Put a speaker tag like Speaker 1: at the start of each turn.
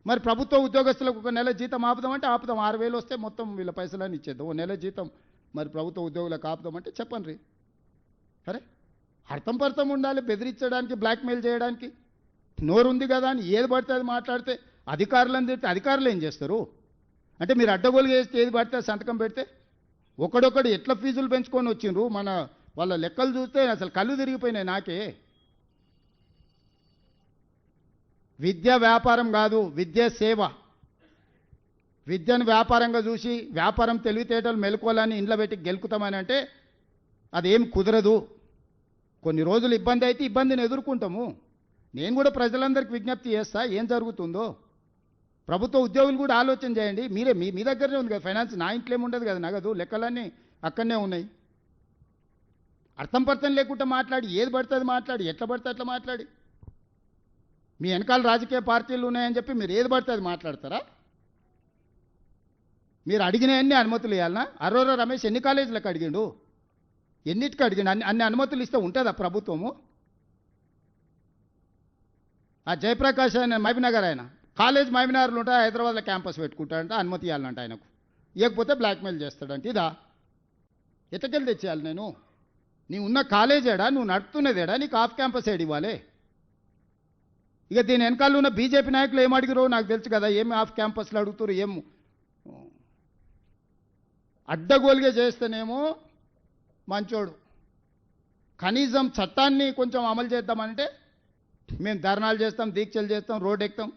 Speaker 1: మరి ప్రభుత్వ ఉద్యోగస్తులకు ఒక నెల జీతం ఆపుదామంటే ఆపుదాం, 6,000 వస్తే మొత్తం వీళ్ళ పైసలన్నీ ఇచ్చేద్దాం. ఓ నెల జీతం మరి ప్రభుత్వ ఉద్యోగులకు ఆపుదామంటే చెప్పండి. అరే అర్థం పర్థం ఉండాలి. బెదిరించడానికి, బ్లాక్మెయిల్ చేయడానికి నోరు ఉంది కదా అని ఏది పడితే అది మాట్లాడితే అధికారులను తిడితే అధికారులు ఏం చేస్తారు? అంటే మీరు అడ్డగోలుగా చేస్తే ఏది పడితే సంతకం పెడితే ఒకడొకడు ఎట్లా ఫీజులు పెంచుకొని వచ్చిండ్రు, మన వాళ్ళ లెక్కలు చూస్తే అసలు కళ్ళు తిరిగిపోయినాయి నాకే. విద్య వ్యాపారం కాదు, విద్య సేవ. విద్యను వ్యాపారంగా చూసి వ్యాపారం తెలివితేటలు మెలుకోవాలని ఇంట్లో పెట్టి గెలుకుతామని అంటే అదేం కుదరదు. కొన్ని రోజులు ఇబ్బంది అయితే ఇబ్బందిని ఎదుర్కొంటాము. నేను కూడా ప్రజలందరికీ విజ్ఞప్తి చేస్తా, ఏం జరుగుతుందో ప్రభుత్వ ఉద్యోగులు కూడా ఆలోచన చేయండి. మీరే మీ దగ్గరనే ఉంది కదా ఫైనాన్స్, నా ఇంట్లో ఏముండదు కదా నగదు, లెక్కలన్నీ అక్కడనే ఉన్నాయి. అర్థం పర్థం లేకుండా మాట్లాడి ఏది పడుతుంది మాట్లాడి ఎట్లా పడితే అట్లా మాట్లాడి మీ వెనకాల రాజకీయ పార్టీలు ఉన్నాయని చెప్పి మీరు ఏది పడితే అది మాట్లాడతారా? మీరు అడిగినవన్నీ అనుమతులు ఇవ్వాలనా? అరోరా రమేష్ ఎన్ని కాలేజీలకు అడిగిండు, ఎన్నిటికి అడిగిండు? అన్ని అనుమతులు ఇస్తే ఉంటుందా ప్రభుత్వము? ఆ జయప్రకాష్ ఆయన మహబూబ్నగర్ ఆయన కాలేజ్ మహబూబ్నగర్లో ఉంటా, హైదరాబాద్లో క్యాంపస్ పెట్టుకుంటాడంట, అనుమతి ఇవ్వాలంట ఆయనకు. ఇవ్వకపోతే బ్లాక్మెయిల్ చేస్తాడంట. ఇదా ఎట్టకెళ్ళి తెచ్చేయాలి నేను? నీ ఉన్న కాలేజ్ ఏడా, నువ్వు నడుపుతున్నదేడా, నీకు ఆఫ్ క్యాంపస్ ఏడు ఇవ్వాలి? ఇక దీని వెనకాల ఉన్న బీజేపీ నాయకులు ఏం అడిగిరో నాకు తెలుసు కదా, ఏమి ఆఫ్ క్యాంపస్లో అడుగుతారు, ఏం అడ్డగోలుగా చేస్తేనేమో మంచోడు. కనీసం చట్టాన్ని కొంచెం అమలు చేద్దామంటే మేము ధర్నాలు చేస్తాం, దీక్షలు చేస్తాం, రోడ్డు ఎక్కుతాం.